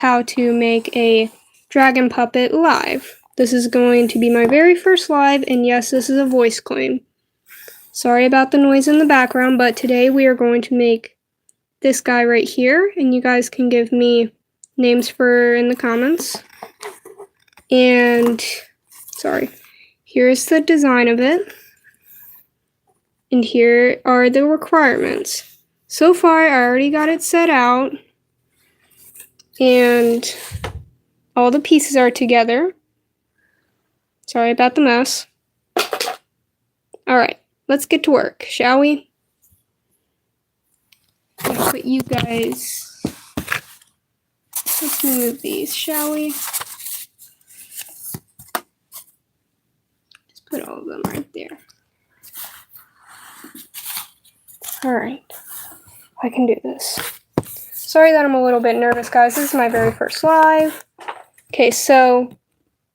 how to make a dragon puppet live. This is going to be my very first live, and yes, this is a voice claim. Sorry about the noise in the background, but today we are going to make this guy right here, and you guys can give me names for in the comments. And, sorry, here's the design of it. And here are the requirements. So far, I already got it set out. And all the pieces are together. Sorry about the mess. Alright, let's get to work, shall we? I'll put you guys... Let's move these, shall we? Just put all of them right there. Alright, I can do this. Sorry that I'm a little bit nervous, guys. This is my very first live. Okay, so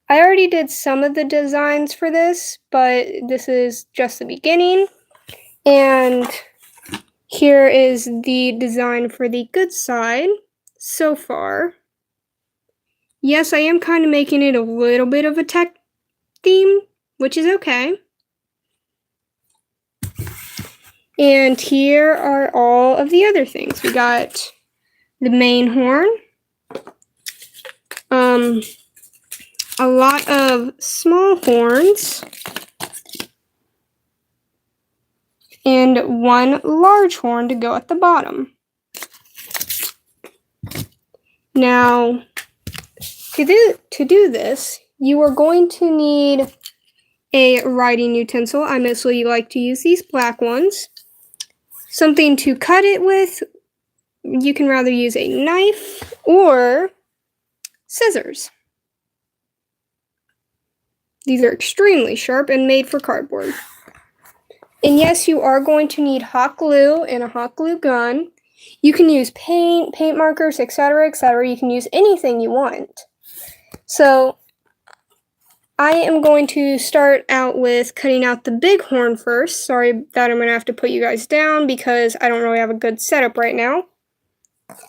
I already did some of the designs for this, but this is just the beginning. And here is the design for the good side so far. Yes, I am kind of making it a little bit of a tech theme, which is okay. And here are all of the other things. We got the main horn, a lot of small horns, and one large horn to go at the bottom. Now, to do this, you are going to need a writing utensil. I mostly like to use these black ones. Something to cut it with. You can rather use a knife or scissors. These are extremely sharp and made for cardboard. And yes, you are going to need hot glue and a hot glue gun. You can use paint markers, etc., etc. You can use anything you want. So, I am going to start out with cutting out the big horn first. Sorry that I'm going to have to put you guys down because I don't really have a good setup right now.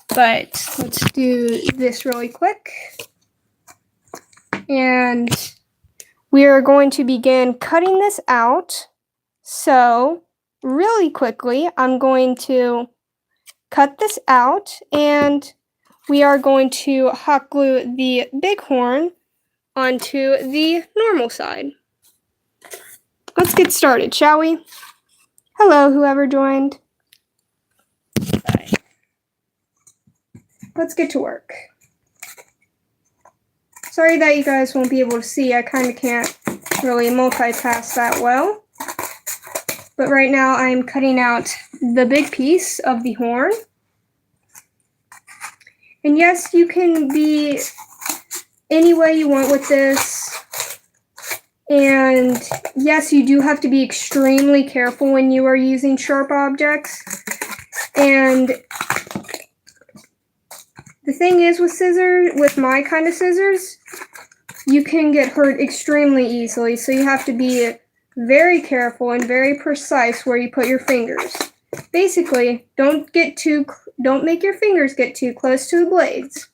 But let's do this really quick. And we are going to begin cutting this out. So, really quickly, I'm going to cut this out, and we are going to hot glue the big horn onto the normal side. Let's get started, shall we? Hello, whoever joined. Bye. Let's get to work. Sorry that you guys won't be able to see. I kind of can't really multitask that well. But right now I'm cutting out the big piece of the horn. And yes, you can be any way you want with this. And yes, you do have to be extremely careful when you are using sharp objects. And the thing is with scissors, with my kind of scissors, you can get hurt extremely easily. So you have to be very careful and very precise where you put your fingers. Basically, don't make your fingers get too close to the blades.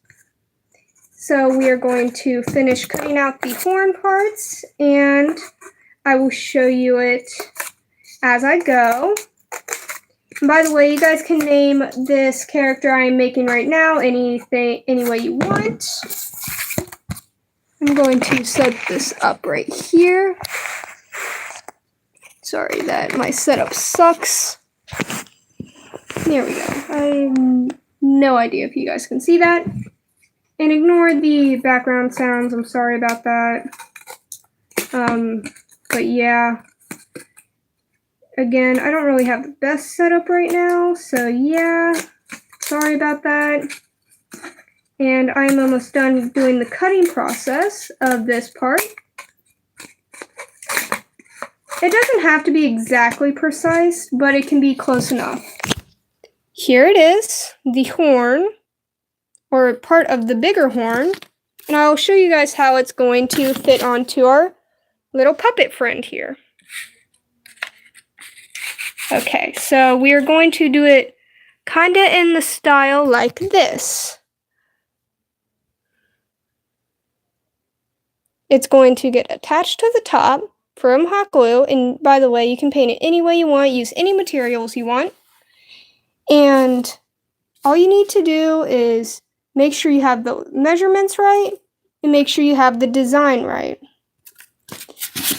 So we are going to finish cutting out the horn parts, and I will show you it as I go. And by the way, you guys can name this character I am making right now any way you want. I'm going to set this up right here. Sorry that my setup sucks. There we go. I have no idea if you guys can see that. And ignore the background sounds. I'm sorry about that. But yeah. Again, I don't really have the best setup right now. So yeah. Sorry about that. And I'm almost done doing the cutting process of this part. It doesn't have to be exactly precise, but it can be close enough. Here it is, the horn, or part of the bigger horn, and I'll show you guys how it's going to fit onto our little puppet friend here. Okay, so we are going to do it kinda in the style like this. it's going to get attached to the top from hot glue. And by the way, you can paint it any way you want, use any materials you want. And all you need to do is make sure you have the measurements right and make sure you have the design right.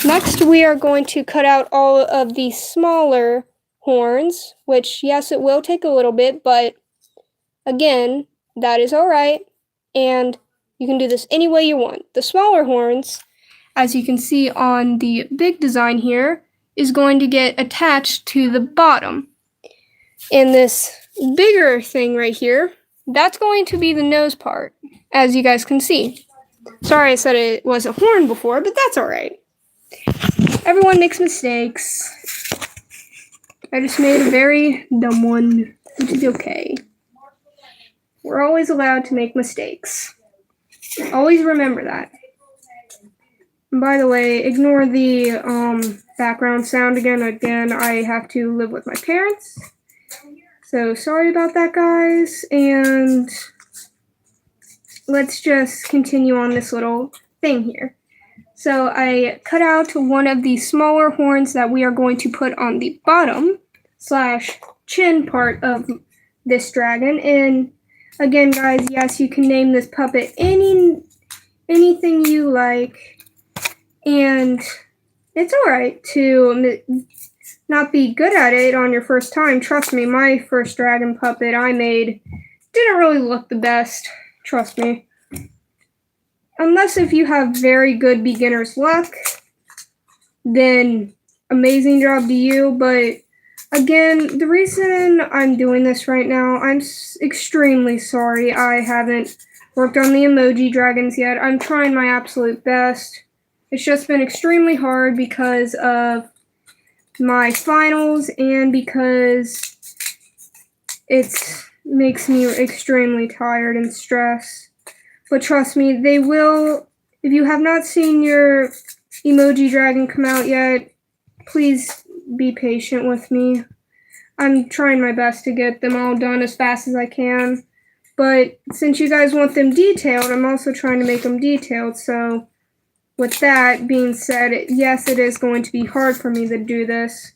Next, we are going to cut out all of the smaller horns, which, yes, it will take a little bit, but again, that is all right. And you can do this any way you want. The smaller horns, as you can see on the big design here, is going to get attached to the bottom. And this bigger thing right here, that's going to be the nose part, as you guys can see. Sorry I said it was a horn before, but that's alright. Everyone makes mistakes. I just made a very dumb one, which is okay. We're always allowed to make mistakes. Always remember that. And by the way, ignore the background sound again. Again, I have to live with my parents. So sorry about that, guys. And let's just continue on this little thing here. So I cut out one of the smaller horns that we are going to put on the bottom / chin part of this dragon. And again, guys, yes, you can name this puppet anything you like. And it's alright to not be good at it on your first time. Trust me, my first dragon puppet I made didn't really look the best. Trust me. Unless if you have very good beginner's luck, then amazing job to you. But again, the reason I'm doing this right now, I'm extremely sorry I haven't worked on the emoji dragons yet. I'm trying my absolute best. It's just been extremely hard because of my finals and because it makes me extremely tired and stressed. But trust me, they will. If you have not seen your emoji dragon come out yet, please be patient with me. I'm trying my best to get them all done as fast as I can. But since you guys want them detailed, I'm also trying to make them detailed. So with that being said, yes, it is going to be hard for me to do this.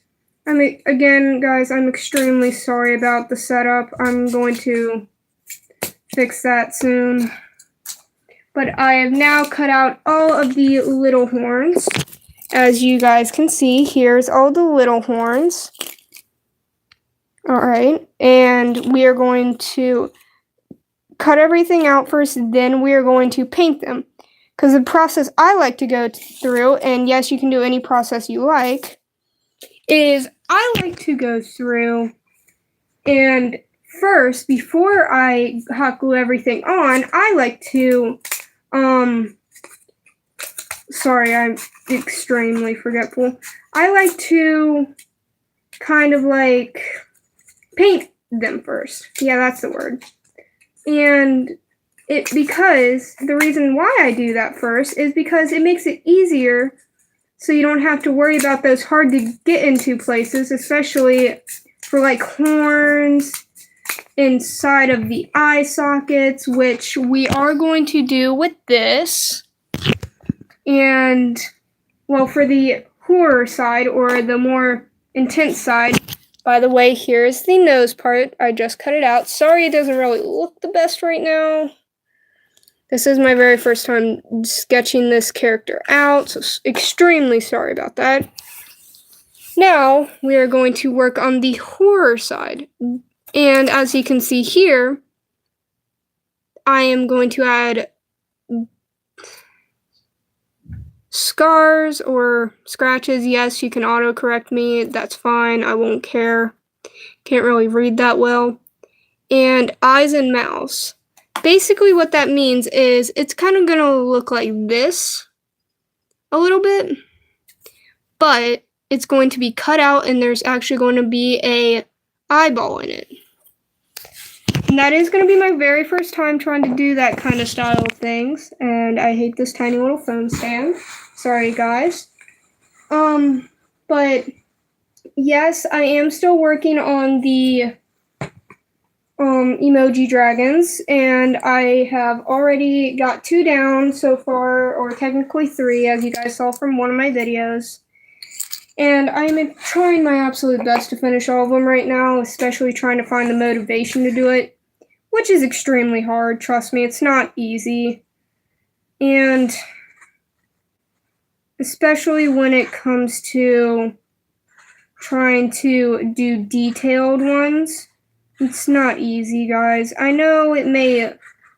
Again, guys, I'm extremely sorry about the setup. I'm going to fix that soon. But I have now cut out all of the little horns. As you guys can see, here's all the little horns. Alright, and we are going to cut everything out first, then we are going to paint them. Because the process I like to go through, and yes, you can do any process you like, is I like to go through and first, before I hot glue everything on, I like to sorry, I'm extremely forgetful. I like to kind of like paint them first. Yeah, that's the word. And because the reason why I do that first is because it makes it easier so you don't have to worry about those hard to get into places, especially for like horns inside of the eye sockets, which we are going to do with this. And, well, for the horror side, or the more intense side, by the way, here's the nose part. I just cut it out. Sorry it doesn't really look the best right now. This is my very first time sketching this character out, so extremely sorry about that. Now, we are going to work on the horror side. And as you can see here, I am going to add scars or scratches. Yes, you can autocorrect me. That's fine. I won't care. Can't really read that well. And eyes and mouths. Basically what that means is it's kind of going to look like this a little bit, but it's going to be cut out and there's actually going to be a eyeball in it. And that is going to be my very first time trying to do that kind of style of things, and I hate this tiny little phone stand. Sorry, guys. But yes, I am still working on the emoji dragons, and I have already got 2 down so far, or technically 3, as you guys saw from one of my videos. And I'm trying my absolute best to finish all of them right now, especially trying to find the motivation to do it, which is extremely hard. Trust me, it's not easy. And especially when it comes to trying to do detailed ones, it's not easy, guys. I know it may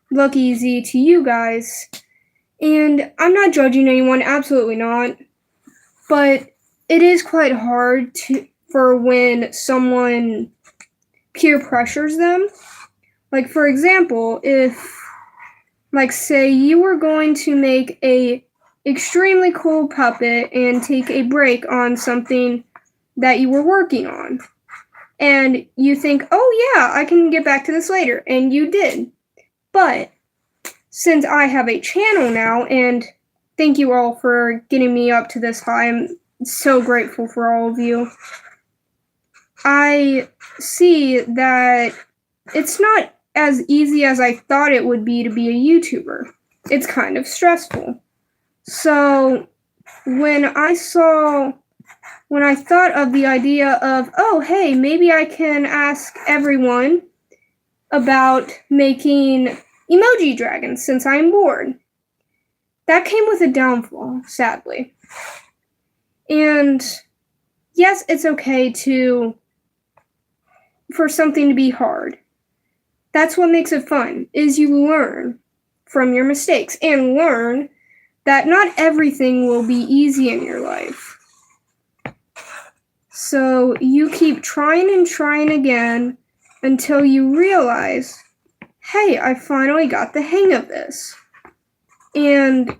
look easy to you guys, and I'm not judging anyone, absolutely not, but it is quite hard for when someone peer pressures them. Like, for example, if, like, say you were going to make a extremely cool puppet and take a break on something that you were working on, and you think, oh yeah, I can get back to this later, and you did. But since I have a channel now, and thank you all for getting me up to this high, I'm so grateful for all of you, I see that it's not as easy as I thought it would be to be a YouTuber. It's kind of stressful. So when I thought of the idea of, oh hey, maybe I can ask everyone about making emoji dragons since I'm bored, that came with a downfall, sadly. And yes, it's okay for something to be hard. That's what makes it fun, is you learn from your mistakes and learn that not everything will be easy in your life. So you keep trying and trying again until you realize, hey, I finally got the hang of this. And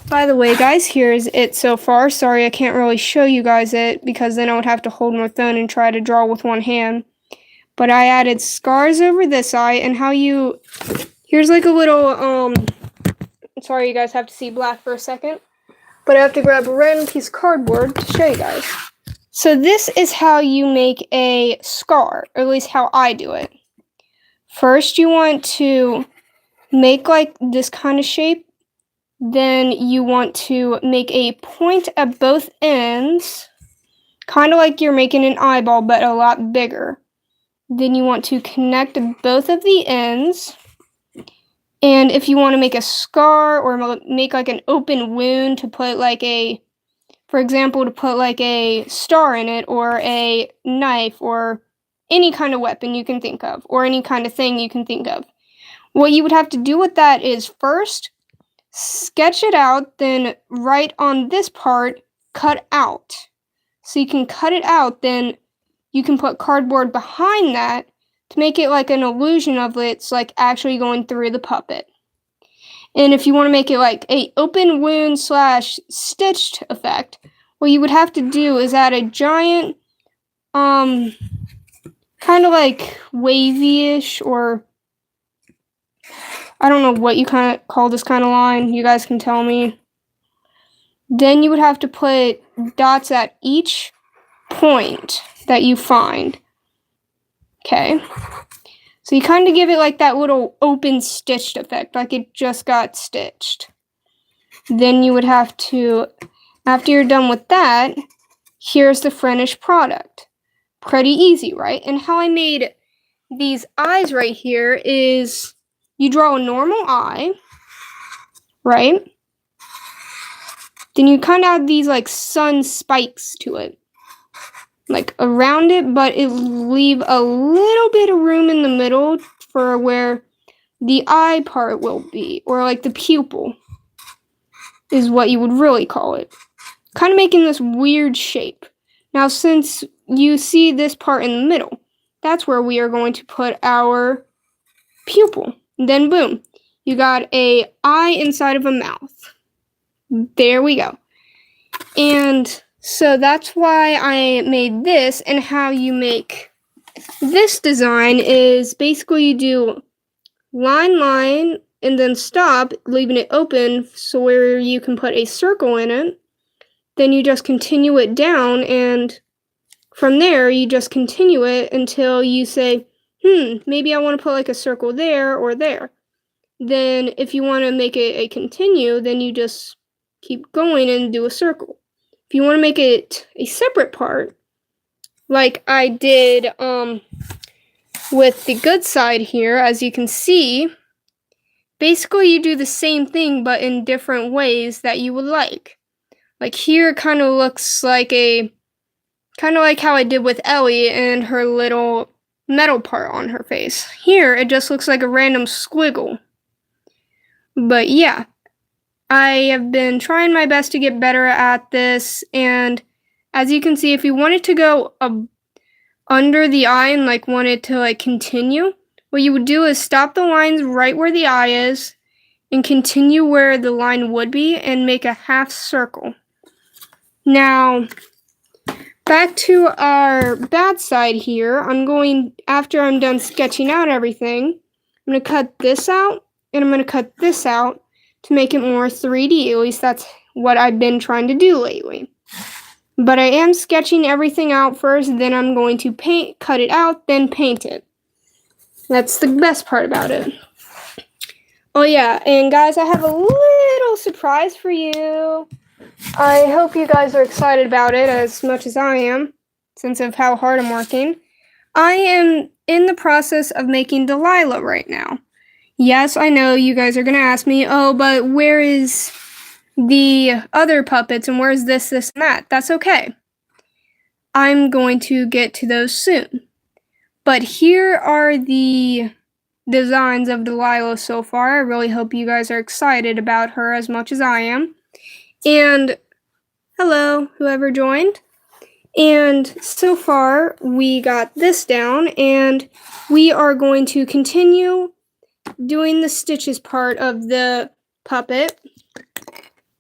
by the way, guys, here's it so far. Sorry, I can't really show you guys it because then I would have to hold my phone and try to draw with one hand. But I added scars over this eye, and here's like a little, sorry you guys have to see black for a second, but I have to grab a random piece of cardboard to show you guys. So this is how you make a scar, or at least how I do it. First, you want to make like this kind of shape. Then you want to make a point at both ends, kind of like you're making an eyeball, but a lot bigger. Then you want to connect both of the ends. And if you want to make a scar or make like an open wound to put like for example, to put like a star in it, or a knife, or any kind of weapon you can think of, or any kind of thing you can think of, what you would have to do with that is first sketch it out, then right on this part, cut out. So you can cut it out, then you can put cardboard behind that to make it like an illusion of it's like actually going through the puppet. And if you want to make it like a open wound / stitched effect, what you would have to do is add a giant, kind of like wavy-ish, or I don't know what you kind of call this kind of line. You guys can tell me. Then you would have to put dots at each point that you find. Okay. So you kind of give it like that little open stitched effect, like it just got stitched. Then you would have to, after you're done with that, here's the finished product. Pretty easy, right? And how I made these eyes right here is you draw a normal eye, right? Then you kind of add these like sun spikes to it, like around it, but it leave a little bit of room in the middle for where the eye part will be, or like the pupil is what you would really call it. Kind of making this weird shape. Now, since you see this part in the middle, that's where we are going to put our pupil. Then boom, you got an eye inside of a mouth. There we go. And so that's why I made this, and how you make this design is basically you do line, and then stop, leaving it open so where you can put a circle in it. Then you just continue it down, and from there you just continue it until you say, maybe I want to put like a circle there or there. Then if you want to make it a continue, then you just keep going and do a circle. If you want to make it a separate part, like I did with the good side here, as you can see, basically you do the same thing but in different ways that you would like. Like here it kind of looks like kind of like how I did with Ellie and her little metal part on her face. Here it just looks like a random squiggle. But yeah, I have been trying my best to get better at this, and as you can see, if you want it to go under the eye and like want it to like continue, what you would do is stop the lines right where the eye is and continue where the line would be and make a half circle. Now, back to our bad side here, after I'm done sketching out everything, I'm going to cut this out and I'm going to cut this out to make it more 3D. At least that's what I've been trying to do lately. But I am sketching everything out first, then I'm going to cut it out, then paint it. That's the best part about it. Oh yeah, and guys, I have a little surprise for you. I hope you guys are excited about it as much as I am, since of how hard I'm working. I am in the process of making Delilah right now. Yes, I know you guys are going to ask me, oh, but where is the other puppets and where's this, and that? That's okay. I'm going to get to those soon. But here are the designs of Delilah so far. I really hope you guys are excited about her as much as I am. And hello, whoever joined. And so far, we got this down, and we are going to continue doing the stitches part of the puppet,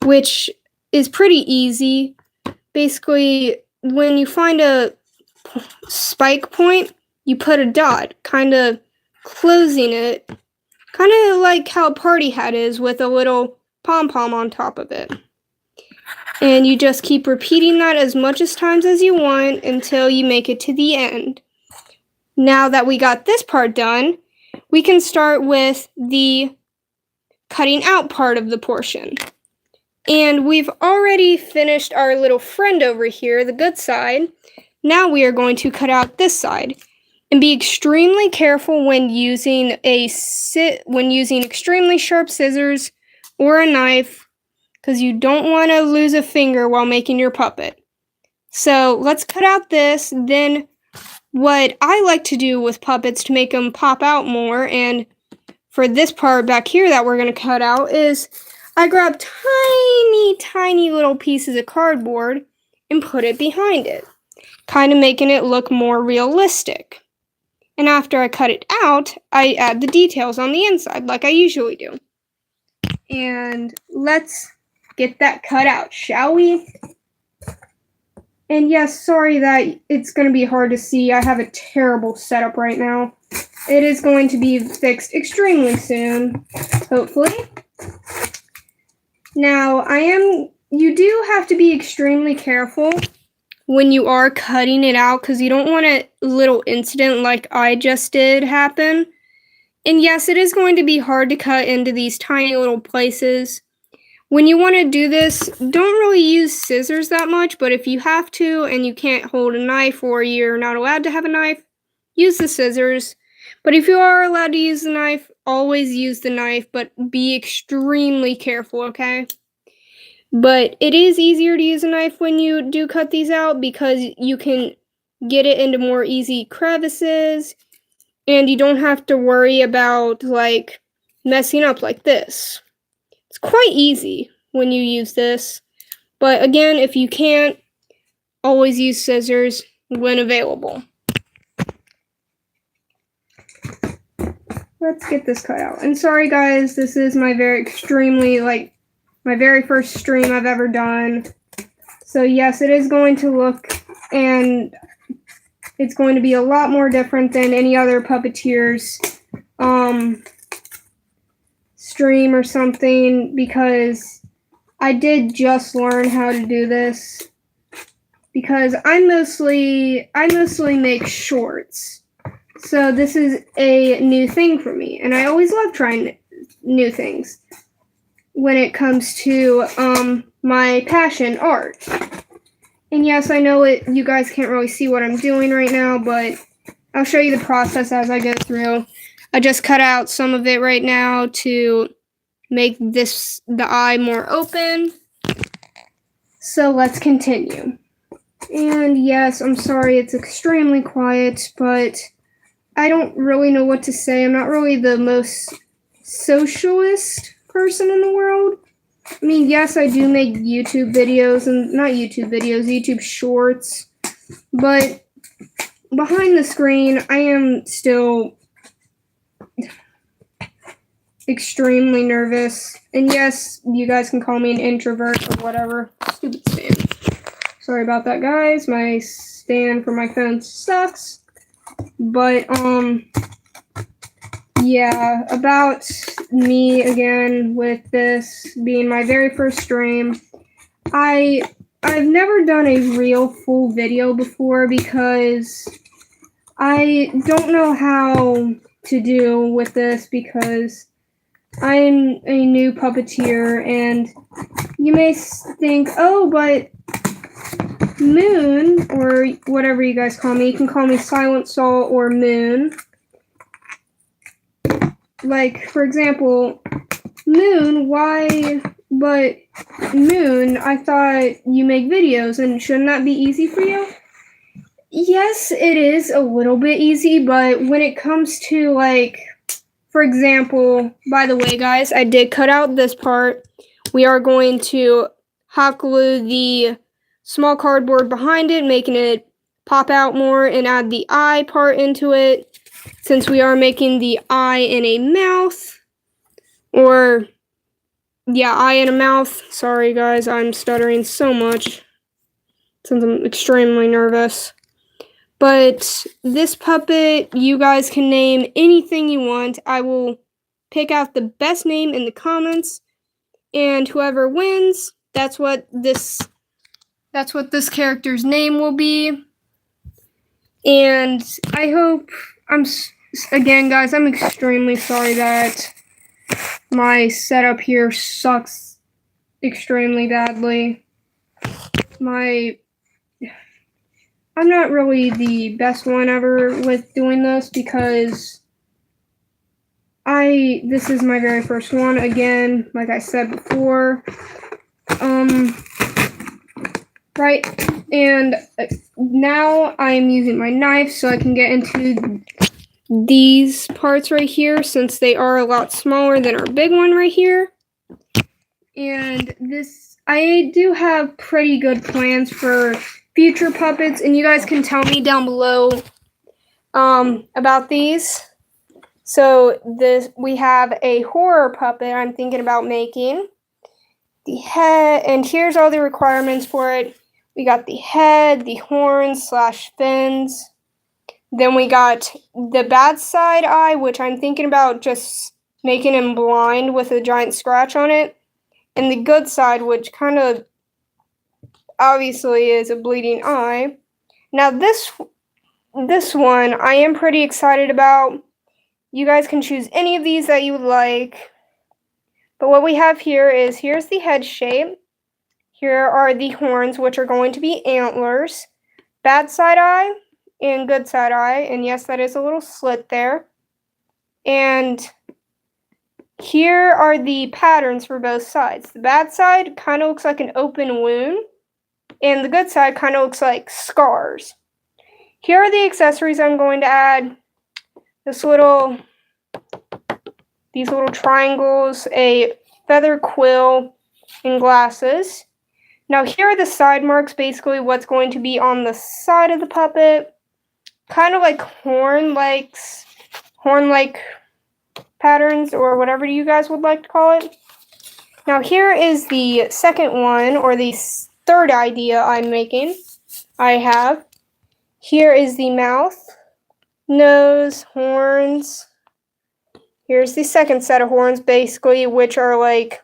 which is pretty easy. Basically, when you find a spike point, you put a dot, kind of closing it, kind of like how a party hat is with a little pom-pom on top of it. And you just keep repeating that as much as times as you want until you make it to the end. Now that we got this part done, we can start with the cutting out part of the portion. And we've already finished our little friend over here, the good side. Now we are going to cut out this side. And be extremely careful when using extremely sharp scissors or a knife, because you don't want to lose a finger while making your puppet. So let's cut out this. Then what I like to do with puppets to make them pop out more, and for this part back here that we're going to cut out, is I grab tiny little pieces of cardboard and put it behind it, kind of making it look more realistic. And after I cut it out, I add the details on the inside like I usually do. And let's get that cut out, shall we? And yes, sorry that it's going to be hard to see. I have a terrible setup right now. It is going to be fixed extremely soon, hopefully. Now, you do have to be extremely careful when you are cutting it out, because you don't want a little incident like I just did happen. And yes, it is going to be hard to cut into these tiny little places. When you want to do this, don't really use scissors that much, but if you have to and you can't hold a knife or you're not allowed to have a knife, use the scissors. But if you are allowed to use the knife, always use the knife, but be extremely careful, okay? But it is easier to use a knife when you do cut these out because you can get it into more easy crevices and you don't have to worry about like messing up like this. It's quite easy when you use this. But again, if you can't, always use scissors when available. Let's get this cut out. And sorry guys, this is my very first stream I've ever done. So yes, it is going to look, and it's going to be a lot more different than any other puppeteer's stream or something, because I did just learn how to do this, because I mostly make shorts. So this is a new thing for me, and I always love trying new things when it comes to my passion, art. And yes, I know you guys can't really see what I'm doing right now, but I'll show you the process as I go through. I just cut out some of it right now to make the eye more open. So let's continue. And yes, I'm sorry it's extremely quiet, but I don't really know what to say. I'm not really the most socialist person in the world. I mean, yes, I do make YouTube videos, and not YouTube videos, YouTube shorts, but behind the screen, I am still extremely nervous. And yes, you guys can call me an introvert or whatever. Stupid stand. Sorry about that, guys. My stand for my phone sucks. But, yeah, about me again with this being my very first stream. I've never done a real full video before because I don't know how to do with this because I'm a new puppeteer, and you may think, oh, but Moon, or whatever you guys call me, you can call me Silent Soul or Moon. Like, for example, Moon, why? But Moon, I thought you make videos, and shouldn't that be easy for you? Yes, it is a little bit easy, but when it comes to, like, for example, by the way, guys, I did cut out this part. We are going to hot glue the small cardboard behind it, making it pop out more, and add the eye part into it, since we are making the eye in a mouth, or, yeah, eye in a mouth. Sorry, guys, I'm stuttering so much, since I'm extremely nervous. But this puppet, you guys can name anything you want. I will pick out the best name in the comments, and whoever wins, that's what this character's name will be. And I hope again, guys, I'm extremely sorry that my setup here sucks extremely badly. I'm not really the best one ever with doing this because this is my very first one, again, like I said before. Right, and now I am using my knife so I can get into these parts right here, since they are a lot smaller than our big one right here. And I do have pretty good plans for future puppets, and you guys can tell me down below about these. So we have a horror puppet I'm thinking about making. The head, and here's all the requirements for it. We got the head, the horns / fins. Then we got the bad side eye, which I'm thinking about just making him blind with a giant scratch on it. And the good side, which kind of obviously is a bleeding eye. Now this one I am pretty excited about. You guys can choose any of these that you would like. But what we have here's the head shape. Here are the horns, which are going to be antlers. Bad side eye and good side eye. And yes, that is a little slit there. And here are the patterns for both sides. The bad side kind of looks like an open wound, and the good side kind of looks like scars. Here are the accessories I'm going to add. These little triangles, a feather quill, and glasses. Now here are the side marks, basically what's going to be on the side of the puppet. Kind of like horn-like patterns, or whatever you guys would like to call it. Now here is the second one, or the third idea I have. Here is the mouth, nose, horns. Here's the second set of horns, basically, which are like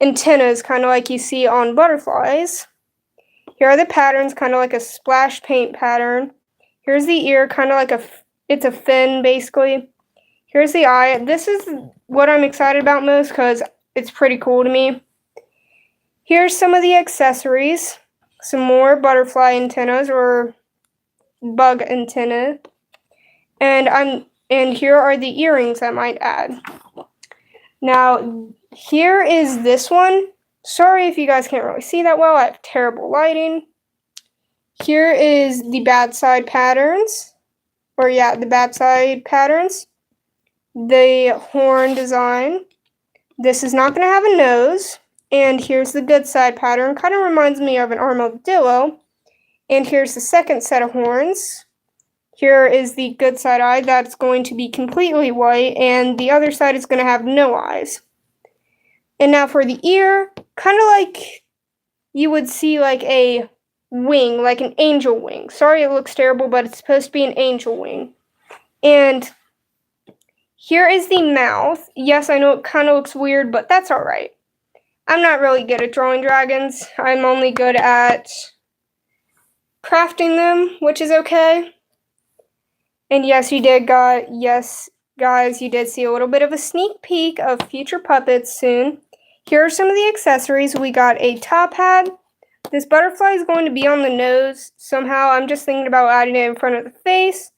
antennas, kind of like you see on butterflies. Here are the patterns, kind of like a splash paint pattern. Here's the ear, kind of like a It's a fin, basically. Here's the eye. This is what I'm excited about most because it's pretty cool to me. Here's some of the accessories. Some more butterfly antennas or bug antenna. And here are the earrings I might add. Now, here is this one. Sorry if you guys can't really see that well. I have terrible lighting. Here is the bad side patterns. The bad side patterns. The horn design. This is not going to have a nose. And here's the good side pattern. Kind of reminds me of an armadillo. And here's the second set of horns. Here is the good side eye. That's going to be completely white. And the other side is going to have no eyes. And now for the ear, kind of like you would see like a wing, like an angel wing. Sorry it looks terrible, but it's supposed to be an angel wing. And here is the mouth. Yes, I know it kind of looks weird, but that's alright. I'm not really good at drawing dragons. I'm only good at crafting them, which is okay. And yes, guys, you did see a little bit of a sneak peek of future puppets soon. Here are some of the accessories. We got a top hat. This butterfly is going to be on the nose somehow. I'm just thinking about adding it in front of the face.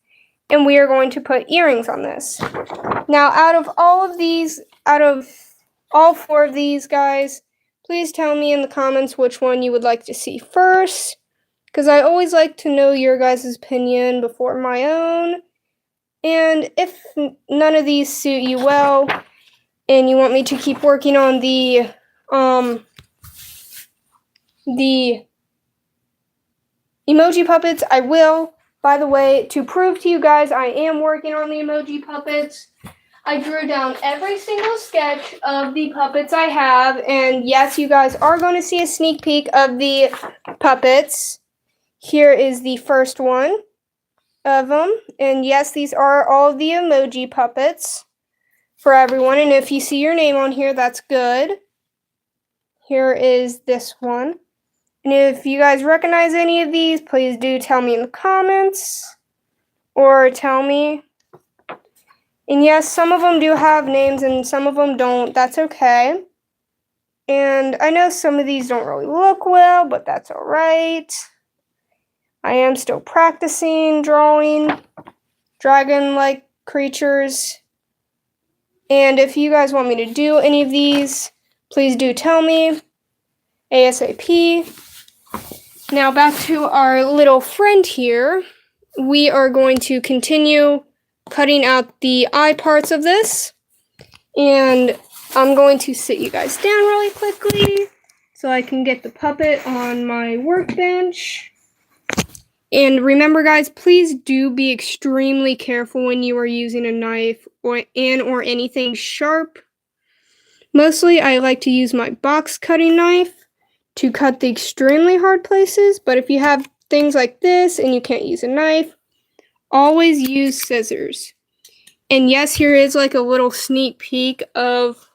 And we are going to put earrings on this. Now, out of all 4 of these, guys, please tell me in the comments which one you would like to see first. Because I always like to know your guys' opinion before my own. And if none of these suit you well, and you want me to keep working on the emoji puppets, I will. By the way, to prove to you guys I am working on the emoji puppets, I drew down every single sketch of the puppets I have, and yes, you guys are going to see a sneak peek of the puppets. Here is the first one of them, and yes, these are all the emoji puppets for everyone, and if you see your name on here, that's good. Here is this one. And if you guys recognize any of these, please do tell me in the comments. Or tell me. And yes, some of them do have names and some of them don't. That's okay. And I know some of these don't really look well, but that's alright. I am still practicing drawing dragon-like creatures. And if you guys want me to do any of these, please do tell me. ASAP. Now back to our little friend here. We are going to continue cutting out the eye parts of this. And I'm going to sit you guys down really quickly so I can get the puppet on my workbench. And remember, guys, please do be extremely careful when you are using a knife or anything sharp. Mostly, I like to use my box cutting knife to cut the extremely hard places, but if you have things like this and you can't use a knife, always use scissors. And yes, here is like a little sneak peek of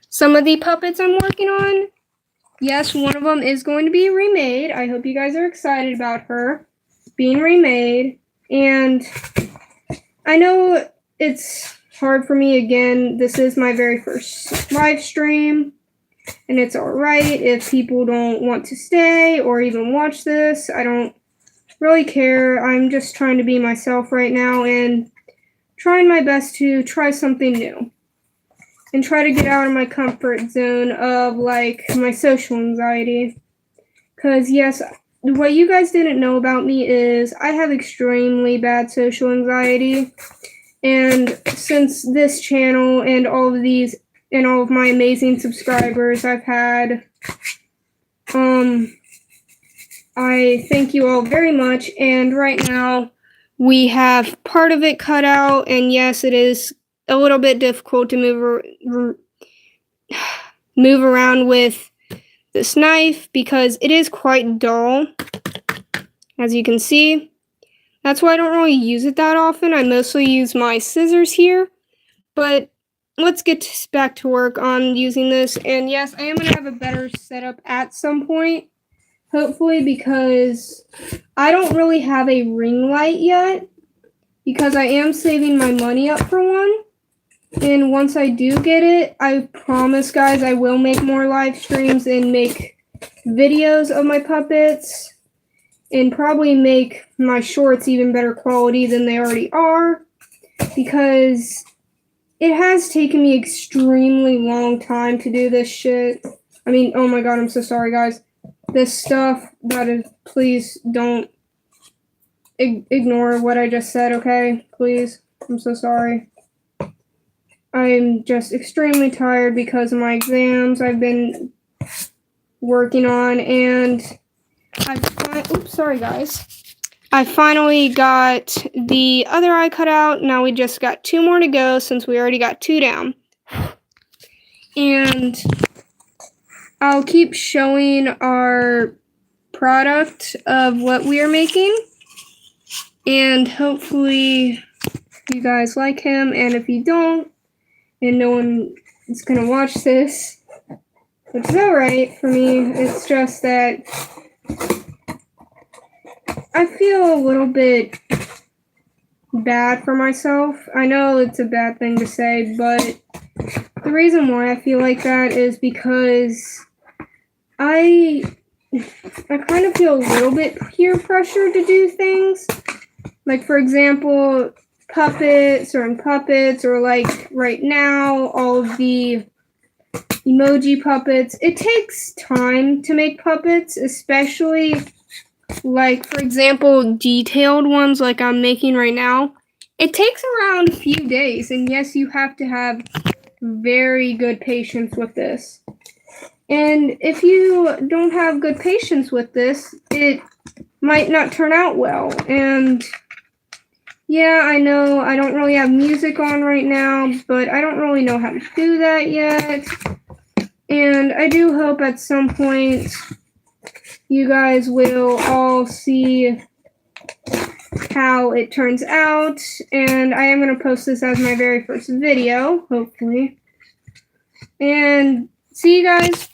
some of the puppets I'm working on. Yes, one of them is going to be remade. I hope you guys are excited about her being remade. And I know it's hard for me again. This is my very first live stream. And it's alright if people don't want to stay or even watch this. I don't really care. I'm just trying to be myself right now and trying my best to try something new. And try to get out of my comfort zone of, like, my social anxiety. Because, yes, what you guys didn't know about me is I have extremely bad social anxiety. And since this channel and all of these and all of my amazing subscribers I've had, I thank you all very much. And right now, we have part of it cut out. And yes, it is a little bit difficult to move around with this knife because it is quite dull, as you can see. That's why I don't really use it that often. I mostly use my scissors here, but let's get back to work on using this. And yes, I am going to have a better setup at some point, hopefully, because I don't really have a ring light yet. because I am saving my money up for one. And once I do get it, I promise, guys, I will make more live streams and make videos of my puppets and probably make my shorts even better quality than they already are, because it has taken me extremely long time to do this shit. I mean, oh my god, I'm so sorry, guys. This stuff, please don't ignore what I just said, okay? Please. I'm so sorry. I'm just extremely tired because of my exams I've been working on, and oops, sorry, guys. I finally got the other eye cut out. Now we just got 2 more to go since we already got 2 down. And I'll keep showing our product of what we are making. And hopefully you guys like him. And if you don't, and no one is going to watch this, which is alright for me, it's just that I feel a little bit bad for myself. I know it's a bad thing to say, but the reason why I feel like that is because I kind of feel a little bit peer pressure to do things. Like, for example, certain puppets, or like right now, all of the emoji puppets. It takes time to make puppets, especially like, for example, detailed ones like I'm making right now. It takes around a few days, and yes, you have to have very good patience with this. And if you don't have good patience with this, it might not turn out well. And yeah, I know I don't really have music on right now, but I don't really know how to do that yet. And I do hope at some point you guys will all see how it turns out. And I am going to post this as my very first video, hopefully. And see, you guys,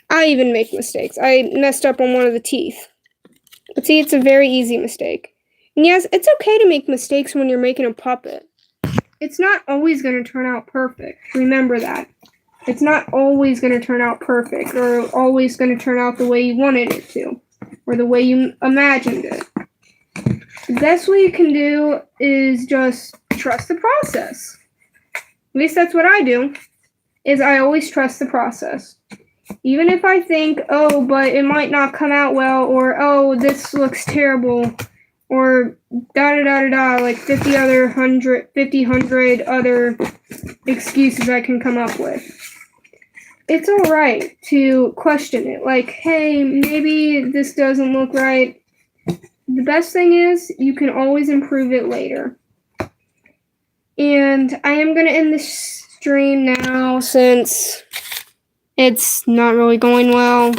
I even make mistakes. I messed up on one of the teeth. But see, it's a very easy mistake. And yes, it's okay to make mistakes when you're making a puppet. It's not always going to turn out perfect. Remember that. It's not always going to turn out perfect, or always going to turn out the way you wanted it to, or the way you imagined it. The best way you can do is just trust the process. At least that's what I do, is I always trust the process. Even if I think, oh, but it might not come out well, or oh, this looks terrible, or da-da-da-da-da, like 50 100 other excuses I can come up with. It's alright to question it. Like, hey, maybe this doesn't look right. The best thing is, you can always improve it later. And I am going to end this stream now since it's not really going well.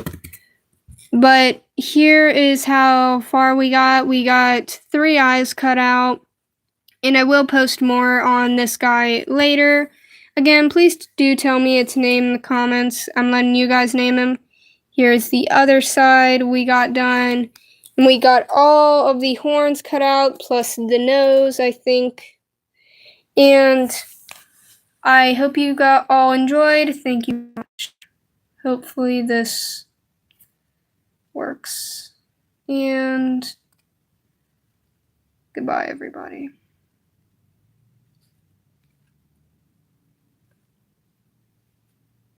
But here is how far we got. We got 3 eyes cut out. And I will post more on this guy later. Again, please do tell me its name in the comments. I'm letting you guys name him. Here's the other side we got done. And we got all of the horns cut out, plus the nose, I think. And I hope you all enjoyed. Thank you much. Hopefully this works. And goodbye, everybody.